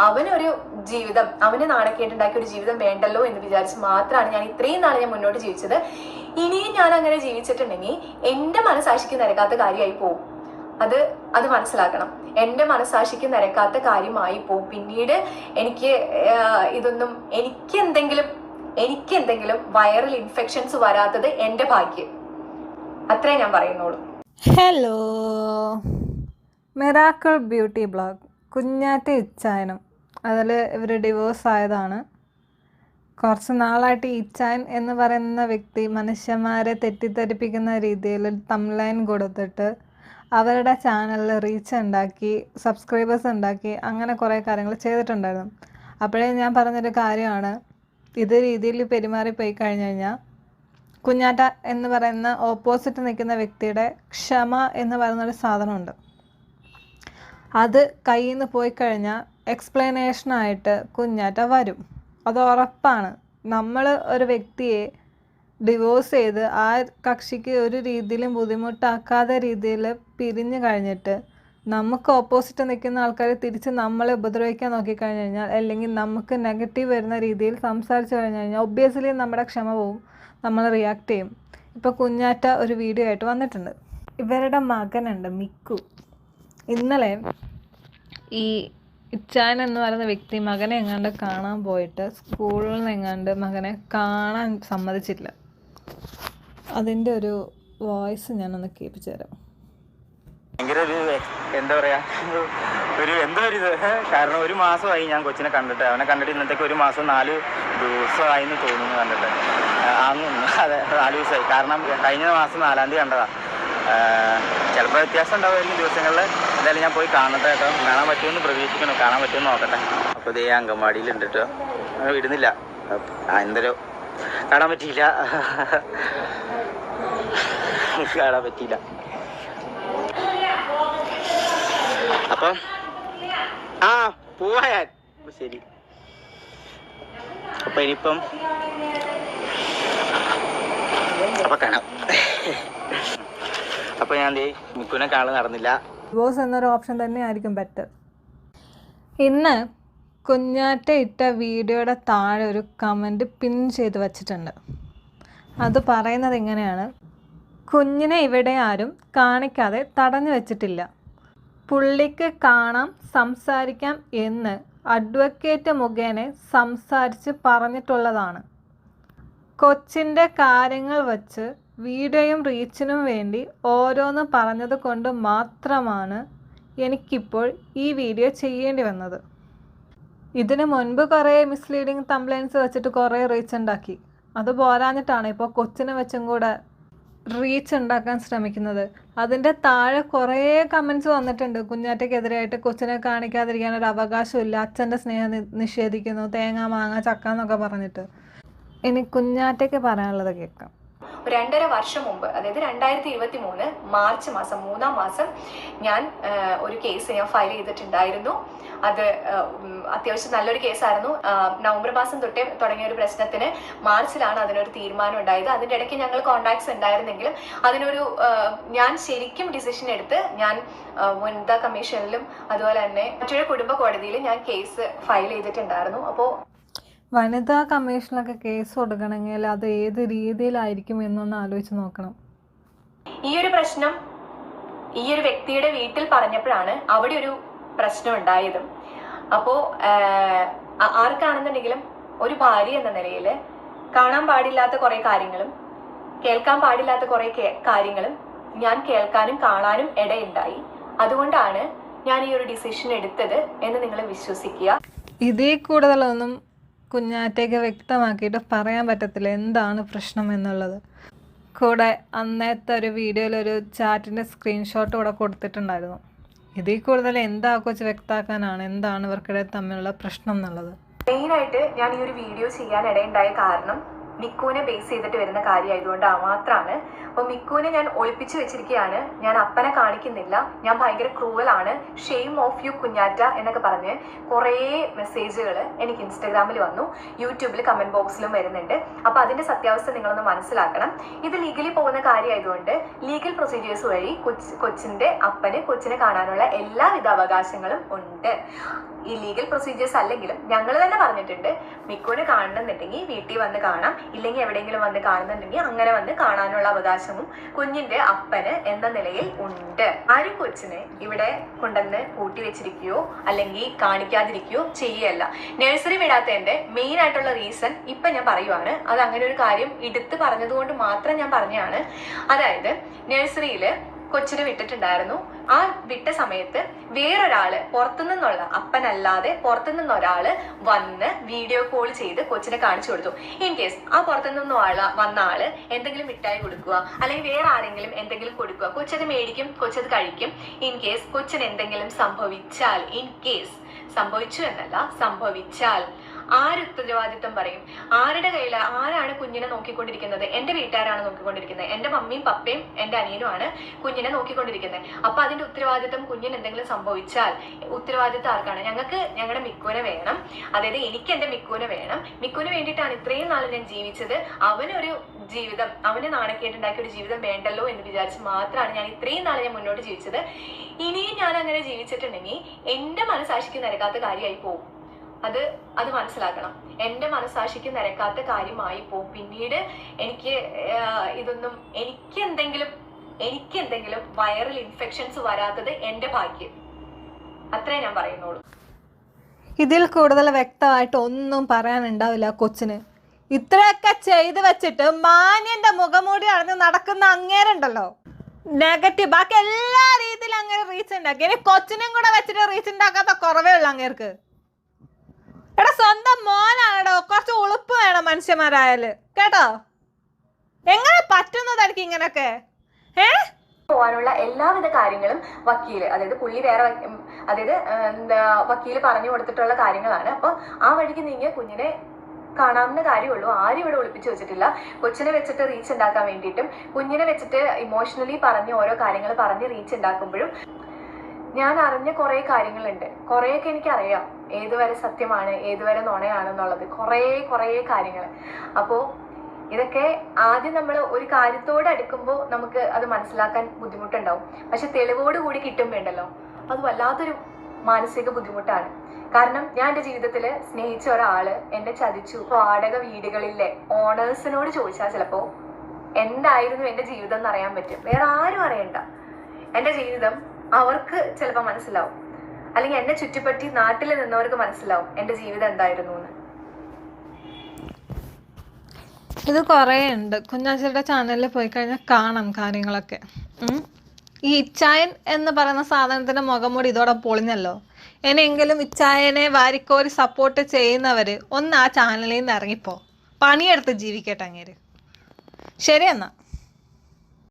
അവനൊരു ജീവിതം, അവന് നാണക്കേട്ടുണ്ടാക്കിയ ഒരു ജീവിതം വേണ്ടല്ലോ എന്ന് വിചാരിച്ച് മാത്രമാണ് ഞാൻ ഇത്രയും നാളെ ഞാൻ മുന്നോട്ട് ജീവിച്ചത്. ഇനിയും ഞാൻ അങ്ങനെ ജീവിച്ചിട്ടുണ്ടെങ്കിൽ എൻ്റെ മനസാക്ഷിക്ക് നിരക്കാത്ത കാര്യമായി പോകും. അത് മനസ്സിലാക്കണം. എൻ്റെ മനസാക്ഷിക്ക് നിരക്കാത്ത കാര്യമായി പോകും. പിന്നീട് എനിക്കെന്തെങ്കിലും വൈറൽ ഇൻഫെക്ഷൻസ് വരാത്തത് എൻ്റെ ഭാഗ്യം. അത്രേ ഞാൻ പറയുന്നുള്ളൂ. Hello, miracle beauty blog. Kunjatta ഇച്ചായനും അതിൽ ഇവർ ഡിവോഴ്സ് ആയതാണ്. കുറച്ച് നാളായിട്ട് ഇച്ചായൻ എന്ന് പറയുന്ന വ്യക്തി മനുഷ്യന്മാരെ തെറ്റിദ്ധരിപ്പിക്കുന്ന രീതിയിൽ തംബ്ലൈൻ കൊടുത്തിട്ട് അവരുടെ ചാനലിൽ റീച്ച് ഉണ്ടാക്കി, സബ്സ്ക്രൈബേഴ്സ് ഉണ്ടാക്കി, അങ്ങനെ കുറേ കാര്യങ്ങൾ ചെയ്തിട്ടുണ്ടായിരുന്നു. അപ്പോഴേ ഞാൻ പറഞ്ഞൊരു കാര്യമാണ്, ഇത് രീതിയിൽ പെരുമാറിപ്പോയി കഴിഞ്ഞു കഴിഞ്ഞാൽ കുഞ്ഞാറ്റ എന്ന് പറയുന്ന ഓപ്പോസിറ്റ് നിൽക്കുന്ന വ്യക്തിയുടെ ക്ഷമ എന്ന് പറയുന്നൊരു സാധനമുണ്ട്. അത് കയ്യിൽ നിന്ന് പോയി കഴിഞ്ഞാൽ എക്സ്പ്ലനേഷനായിട്ട് കുഞ്ഞാറ്റ വരും. അത് ഉറപ്പാണ്. നമ്മൾ ഒരു വ്യക്തിയെ ഡിവോഴ്സ് ചെയ്ത് ആ കക്ഷിക്ക് ഒരു രീതിയിലും ബുദ്ധിമുട്ടാക്കാത്ത രീതിയിൽ പിരിഞ്ഞു കഴിഞ്ഞിട്ട് നമുക്ക് ഓപ്പോസിറ്റ് നിൽക്കുന്ന ആൾക്കാർ തിരിച്ച് നമ്മളെ ഉപദ്രവിക്കാൻ നോക്കിക്കഴിഞ്ഞു കഴിഞ്ഞാൽ, അല്ലെങ്കിൽ നമുക്ക് നെഗറ്റീവ് വരുന്ന രീതിയിൽ സംസാരിച്ചു കഴിഞ്ഞു കഴിഞ്ഞാൽ ഒബ്വിയസ്ലി നമ്മുടെ ക്ഷമ പോവും, നമ്മൾ റിയാക്ട് ചെയ്യും. ഇപ്പോൾ കുഞ്ഞാറ്റ ഒരു വീഡിയോ ആയിട്ട് വന്നിട്ടുണ്ട്. ഇവരുടെ മകനുണ്ട് മിക്കു. ഇന്നലെ ഈ ഇച്ചാൻ എന്ന് പറയുന്ന വ്യക്തി മകനെ എങ്ങാണ്ട് കാണാൻ പോയിട്ട് സ്കൂളിൽ നിന്ന് എങ്ങാണ്ട് മകനെ കാണാൻ സമ്മതിച്ചില്ല. അതിൻ്റെ ഒരു വോയിസ് ഞാനൊന്ന് കേൾപ്പിച്ചു തരാം. ഭയങ്കര എന്താ പറയാ, കാരണം ഒരു മാസമായി ഞാൻ കൊച്ചിനെ കണ്ടിട്ട്. അവനെ കണ്ടിട്ട് ഇന്നത്തേക്ക് ഒരു മാസം 4 ദിവസമായി എന്ന് തോന്നുന്നു കണ്ടിട്ട്. അതെ, 4 ദിവസമായി. കാരണം കഴിഞ്ഞ മാസം 4-ാം തീയതി കണ്ടതാണ്. ചിലപ്പോൾ വ്യത്യാസം ഉണ്ടാവുമായിരിക്കും ദിവസങ്ങളിൽ. എന്തായാലും ഞാൻ പോയി കാണട്ടെ കേട്ടോ. കാണാൻ പറ്റുമെന്ന് പ്രതീക്ഷിക്കണം, കാണാൻ പറ്റുമെന്ന് നോക്കട്ടെ. അപ്പോൾ ഇതേ അങ്കൻവാടിയിലുണ്ട് കേട്ടോ. വിടുന്നില്ല, എന്തോ കാണാൻ പറ്റിയില്ല. അപ്പം പോവാ ഞാൻ. ശരി, അപ്പൊ ഇനിയിപ്പം കാണാം. അപ്പൊ ഞാൻ മിക്കുനെ കാണാൻ നടന്നില്ല. ഡിവോഴ്സ് എന്നൊരു ഓപ്ഷൻ തന്നെ ആയിരിക്കും ബെറ്റർ. ഇന്ന് കുഞ്ഞാറ്റ ഇട്ട വീഡിയോയുടെ താഴെ ഒരു കമൻറ്റ് പിൻ ചെയ്ത് വച്ചിട്ടുണ്ട്. അത് പറയുന്നത് ഇങ്ങനെയാണ്: കുഞ്ഞിനെ ഇവിടെ ആരും കാണിക്കാതെ തടഞ്ഞു വച്ചിട്ടില്ല. പുള്ളിക്ക് കാണാം, സംസാരിക്കാം എന്ന് അഡ്വക്കേറ്റ് മുഖേന സംസാരിച്ച് പറഞ്ഞിട്ടുള്ളതാണ്. കൊച്ചിൻ്റെ കാര്യങ്ങൾ വച്ച് വീഡിയോയും റീച്ചിനും വേണ്ടി ഓരോന്ന് പറഞ്ഞത് കൊണ്ട് മാത്രമാണ് എനിക്കിപ്പോൾ ഈ വീഡിയോ ചെയ്യേണ്ടി വന്നത്. ഇതിനു മുൻപ് കുറേ മിസ്ലീഡിങ് തംബ്ലൈൻസ് വെച്ചിട്ട് കുറേ റീച്ച് ഉണ്ടാക്കി. അത് പോരാഞ്ഞിട്ടാണ് ഇപ്പോൾ കൊച്ചിനെ വെച്ചും കൂടെ റീച്ച് ഉണ്ടാക്കാൻ ശ്രമിക്കുന്നത്. അതിൻ്റെ താഴെ കുറേ കമൻസ് വന്നിട്ടുണ്ട്. കുഞ്ഞാറ്റയ്ക്കെതിരായിട്ട് കൊച്ചിനെ കാണിക്കാതിരിക്കാനൊരു അവകാശമില്ല, അച്ഛൻ്റെ സ്നേഹം നിഷേധിക്കുന്നു, തേങ്ങ മാങ്ങ ചക്ക എന്നൊക്കെ പറഞ്ഞിട്ട്. ഇനി കുഞ്ഞാറ്റയ്ക്ക് പറയാനുള്ളത് കേൾക്കാം. 2.5 വർഷം മുമ്പ്, അതായത് 2023 മാർച്ച് മാസം 3-ാം മാസം ഞാൻ ഒരു കേസ് ഞാൻ ഫയൽ ചെയ്തിട്ടുണ്ടായിരുന്നു. അത് അത്യാവശ്യം നല്ലൊരു കേസായിരുന്നു. നവംബർ മാസം തൊട്ടേ തുടങ്ങിയ ഒരു പ്രശ്നത്തിന് മാർച്ചിലാണ് അതിനൊരു തീരുമാനം ഉണ്ടായത്. അതിൻ്റെ ഇടയ്ക്ക് ഞങ്ങൾ കോണ്ടാക്ട്സ് ഉണ്ടായിരുന്നെങ്കിലും അതിനൊരു ഞാൻ ശരിക്കും ഡിസിഷൻ എടുത്ത് ഞാൻ വനിതാ കമ്മീഷനിലും അതുപോലെ തന്നെ മറ്റൊരു കുടുംബ കോടതിയിലും ഞാൻ കേസ് ഫയൽ ചെയ്തിട്ടുണ്ടായിരുന്നു. അപ്പോൾ വനിതാ കമ്മീഷനിലൊക്കെ കേസ് കൊടുക്കണമെങ്കിൽ അത് ഏത് രീതിയിലായിരിക്കും എന്നൊന്ന് ആലോചിച്ച് നോക്കണം. ഈ ഒരു പ്രശ്നം ഈ ഒരു വ്യക്തിയുടെ വീട്ടിൽ പറഞ്ഞപ്പോഴാണ് അവിടെ ഒരു പ്രശ്നം ഉണ്ടായതും. അപ്പോൾ ആർക്കാണെന്നുണ്ടെങ്കിലും ഒരു ഭാര്യ എന്ന നിലയിൽ കാണാൻ പാടില്ലാത്ത കുറേ കാര്യങ്ങളും കേൾക്കാൻ പാടില്ലാത്ത കുറേ കാര്യങ്ങളും ഞാൻ കേൾക്കാനും കാണാനും ഇടയുണ്ടായി. അതുകൊണ്ടാണ് ഞാൻ ഈ ഒരു ഡിസിഷൻ എടുത്തത് എന്ന് നിങ്ങൾ വിശ്വസിക്കുക. ഇതിൽ കൂടുതലൊന്നും കുഞ്ഞാറ്റയ്ക്ക് വ്യക്തമാക്കിയിട്ട് പറയാൻ പറ്റത്തില്ല എന്താണ് പ്രശ്നം എന്നുള്ളത്. കൂടെ അന്നത്തെ ഒരു വീഡിയോയിലൊരു ചാറ്റിൻ്റെ സ്ക്രീൻഷോട്ട് കൂടെ കൊടുത്തിട്ടുണ്ടായിരുന്നു. ഇതിൽ കൂടുതൽ എന്താ കൊച്ച് വ്യക്തമാക്കാനാണ് എന്താണ് ഇവർക്കിടെ തമ്മിലുള്ള പ്രശ്നം എന്നുള്ളത്. മെയിനായിട്ട് ഞാൻ ഈ ഒരു വീഡിയോ ചെയ്യാൻ ഇടയുണ്ടായ കാരണം മിക്കുവിനെ ബേസ് ചെയ്തിട്ട് വരുന്ന കാര്യമായതുകൊണ്ട് മാത്രമാണ്. അപ്പോൾ മിക്കുവിനെ ഞാൻ ഒളിപ്പിച്ചു വെച്ചിരിക്കുകയാണ്. ഞാൻ അപ്പനെ കാണിക്കുന്നില്ല, ഞാൻ ഭയങ്കര ക്രൂവലാണ്, ഷെയിം ഓഫ് യു കുഞ്ഞാറ്റ എന്നൊക്കെ പറഞ്ഞ് കുറേ മെസ്സേജുകൾ എനിക്ക് ഇൻസ്റ്റാഗ്രാമിൽ വന്നു, യൂട്യൂബിൽ കമൻറ്റ് ബോക്സിലും വരുന്നുണ്ട്. അപ്പോൾ അതിൻ്റെ സത്യാവസ്ഥ നിങ്ങളൊന്ന് മനസ്സിലാക്കണം. ഇത് ലീഗലി പോകുന്ന കാര്യമായതുകൊണ്ട് ലീഗൽ പ്രൊസീജിയേഴ്സ് വഴി കൊച്ചിൻ്റെ അപ്പന് കൊച്ചിനെ കാണാനുള്ള എല്ലാവിധ അവകാശങ്ങളും ഉണ്ട്. ഈ ലീഗൽ പ്രൊസീജിയേഴ്സ് അല്ലെങ്കിലും ഞങ്ങൾ തന്നെ പറഞ്ഞിട്ടുണ്ട്, മിക്കുവിനെ കാണണമെന്നുണ്ടെങ്കിൽ വീട്ടിൽ വന്ന് കാണാം, ഇല്ലെങ്കിൽ എവിടെയെങ്കിലും വന്ന് കാണുന്നുണ്ടെങ്കിൽ അങ്ങനെ വന്ന് കാണാനുള്ള അവകാശവും കുഞ്ഞിന്റെ അപ്പന് എന്ന നിലയിൽ ഉണ്ട്. ആരും കൊച്ചിനെ ഇവിടെ കൊണ്ടുവന്ന് കൂട്ടി വെച്ചിരിക്കുകയോ അല്ലെങ്കിൽ കാണിക്കാതിരിക്കുകയോ ചെയ്യല്ല. നഴ്സറി വിടാത്തതിന്റെ മെയിൻ ആയിട്ടുള്ള റീസൺ ഇപ്പൊ ഞാൻ പറയുവാണ്. അത് അങ്ങനെ ഒരു കാര്യം എടുത്ത് പറഞ്ഞതുകൊണ്ട് മാത്രം ഞാൻ പറഞ്ഞതാണ്. അതായത് നഴ്സറിയില് കൊച്ചിനെ വിട്ടിട്ടുണ്ടായിരുന്നു. ആ വിട്ട സമയത്ത് വേറൊരാള് പുറത്തുനിന്നുള്ള അപ്പനല്ലാതെ പുറത്തുനിന്ന് ഒരാള് വന്ന് വീഡിയോ കോൾ ചെയ്ത് കൊച്ചിനെ കാണിച്ചു കൊടുത്തു. ഇൻ കേസ് ആ പുറത്തുനിന്ന് വന്ന ആള് എന്തെങ്കിലും മിഠായി കൊടുക്കുക അല്ലെങ്കിൽ വേറെ ആരെങ്കിലും എന്തെങ്കിലും കൊടുക്കുക, കൊച്ചത് മേടിക്കും, കൊച്ചത് കഴിക്കും. ഇൻ കേസ് കൊച്ചിന് എന്തെങ്കിലും സംഭവിച്ചാൽ, ഇൻ കേസ് സംഭവിച്ചു എന്നല്ല, സംഭവിച്ചാൽ ആര് ഉത്തരവാദിത്വം പറയും? ആരുടെ കയ്യിൽ, ആരാണ് കുഞ്ഞിനെ നോക്കിക്കൊണ്ടിരിക്കുന്നത്? എന്റെ വീട്ടുകാരാണ് നോക്കിക്കൊണ്ടിരിക്കുന്നത്. എന്റെ മമ്മിയും പപ്പയും എന്റെ അനിയനുമാണ് കുഞ്ഞിനെ നോക്കിക്കൊണ്ടിരിക്കുന്നത്. അപ്പൊ അതിന്റെ ഉത്തരവാദിത്വം, കുഞ്ഞിന് എന്തെങ്കിലും സംഭവിച്ചാൽ ഉത്തരവാദിത്വം ആർക്കാണ്? ഞങ്ങൾക്ക് ഞങ്ങളുടെ മിക്കുവിനെ വേണം. അതായത് എനിക്ക് എന്റെ മിക്കുവിനെ വേണം. മിക്കുവിന് വേണ്ടിയിട്ടാണ് ഇത്രയും നാൾ ഞാൻ ജീവിച്ചത്. അവനൊരു ജീവിതം, അവന് നാണക്കേട്ടുണ്ടാക്കിയ ഒരു ജീവിതം വേണ്ടല്ലോ എന്ന് വിചാരിച്ച് മാത്രമാണ് ഞാൻ ഇത്രയും നാൾ ഞാൻ മുന്നോട്ട് ജീവിച്ചത്. ഇനിയും ഞാൻ അങ്ങനെ ജീവിച്ചിട്ടുണ്ടെങ്കിൽ എന്റെ മനസാക്ഷിക്ക് നിരക്കാത്ത കാര്യമായി പോകും. അത് മനസ്സിലാക്കണം. എൻ്റെ മനസാക്ഷിക്ക് നിരക്കാത്ത കാര്യമായി പോകും. പിന്നീട് എനിക്ക് എന്തെങ്കിലും വൈറൽ ഇൻഫെക്ഷൻസ് വരാത്തത് എൻ്റെ ഭാഗ്യം. അത്രേ ഞാൻ പറയുന്നുള്ളൂ. ഇതിൽ കൂടുതൽ വ്യക്തമായിട്ട് ഒന്നും പറയാനുണ്ടാവില്ല കൊച്ചിന്. ഇത്രയൊക്കെ ചെയ്ത് വെച്ചിട്ട് മാന്യന്റെ മുഖംമൂടി അടഞ്ഞ് നടക്കുന്ന അങ്ങേരുണ്ടല്ലോ, നെഗറ്റീവ്. ബാക്കി എല്ലാ രീതിയിലും അങ്ങനെ റീച്ച് ഉണ്ടാക്കി. ഇനി കൊച്ചിനും കൂടെ വെച്ചിട്ട് റീച്ച് ഉണ്ടാക്കാത്ത കുറവേ ഉള്ളു അങ്ങേർക്ക്. എടാ സ്വന്തം മോനാണോ, കുറച്ച് ഉളുപ്പ് വേണം മനുഷ്യന്മാരായാല്, കേട്ടോ? എങ്ങനെ പറ്റുന്നത് എനിക്ക് ഇങ്ങനൊക്കെ? പോവാനുള്ള എല്ലാവിധ കാര്യങ്ങളും വക്കീല്, അതായത് പുള്ളി വേറെ, അതായത് വക്കീല് പറഞ്ഞു കൊടുത്തിട്ടുള്ള കാര്യങ്ങളാണ്. അപ്പൊ ആ വഴിക്ക് നീങ്ങിയ കുഞ്ഞിനെ കാണാവുന്ന കാര്യമുള്ളൂ. ആരും ഇവിടെ ഒളിപ്പിച്ചു വെച്ചിട്ടില്ല. കൊച്ചിനെ വെച്ചിട്ട് റീച്ച് ഉണ്ടാക്കാൻ വേണ്ടിയിട്ടും കുഞ്ഞിനെ വെച്ചിട്ട് ഇമോഷണലി പറഞ്ഞ് ഓരോ കാര്യങ്ങൾ പറഞ്ഞ് റീച്ച് ഉണ്ടാക്കുമ്പോഴും ഞാൻ അറിഞ്ഞ കുറേ കാര്യങ്ങളുണ്ട്. കുറേയൊക്കെ എനിക്കറിയാം ഏതുവരെ സത്യമാണ് ഏതുവരെ നുണയാണെന്നുള്ളത്, കുറേ കാര്യങ്ങൾ. അപ്പോൾ ഇതൊക്കെ ആദ്യം നമ്മൾ ഒരു കാര്യത്തോട് അടുക്കുമ്പോൾ നമുക്ക് അത് മനസ്സിലാക്കാൻ ബുദ്ധിമുട്ടുണ്ടാവും. പക്ഷെ തെളിവോടുകൂടി കിട്ടുമ്പോണ്ടല്ലോ അത് വല്ലാത്തൊരു മാനസിക ബുദ്ധിമുട്ടാണ്. കാരണം ഞാൻ എൻ്റെ ജീവിതത്തിൽ സ്നേഹിച്ച ഒരാള് എന്നെ ചതിച്ചു. വാടക വീടുകളിലെ ഓണേഴ്സിനോട് ചോദിച്ചാൽ ചിലപ്പോൾ എന്തായിരുന്നു എൻ്റെ ജീവിതം എന്ന് അറിയാൻ പറ്റും. വേറെ ആരും അറിയണ്ട. എൻ്റെ ജീവിതം അവർക്ക് ചിലപ്പോൾ മനസ്സിലാവും, അല്ലെങ്കിൽ എന്നെ ചുറ്റിപ്പറ്റി നാട്ടിൽ നിന്നവർക്ക് മനസ്സിലാവും എൻ്റെ ജീവിതം എന്തായിരുന്നു എന്ന്. ഇത് കുറേ ഉണ്ട്. കുഞ്ഞാച്ചിയുടെ ചാനലിൽ പോയി കഴിഞ്ഞാൽ കാണാം കാര്യങ്ങളൊക്കെ. ഈ ഇച്ചായൻ എന്ന് പറയുന്ന സാധനത്തിൻ്റെ മുഖംമൂടി ഇതോടെ പൊളിഞ്ഞല്ലോ. ഇനിയെങ്കിലും ഇച്ചായനെ വാരിക്കോരി സപ്പോർട്ട് ചെയ്യുന്നവർ ഒന്ന് ആ ചാനലിൽ നിന്ന് ഇറങ്ങിപ്പോ, പണിയെടുത്ത് ജീവിക്കട്ടെ അങ്ങേര്. ശരി എന്നാ.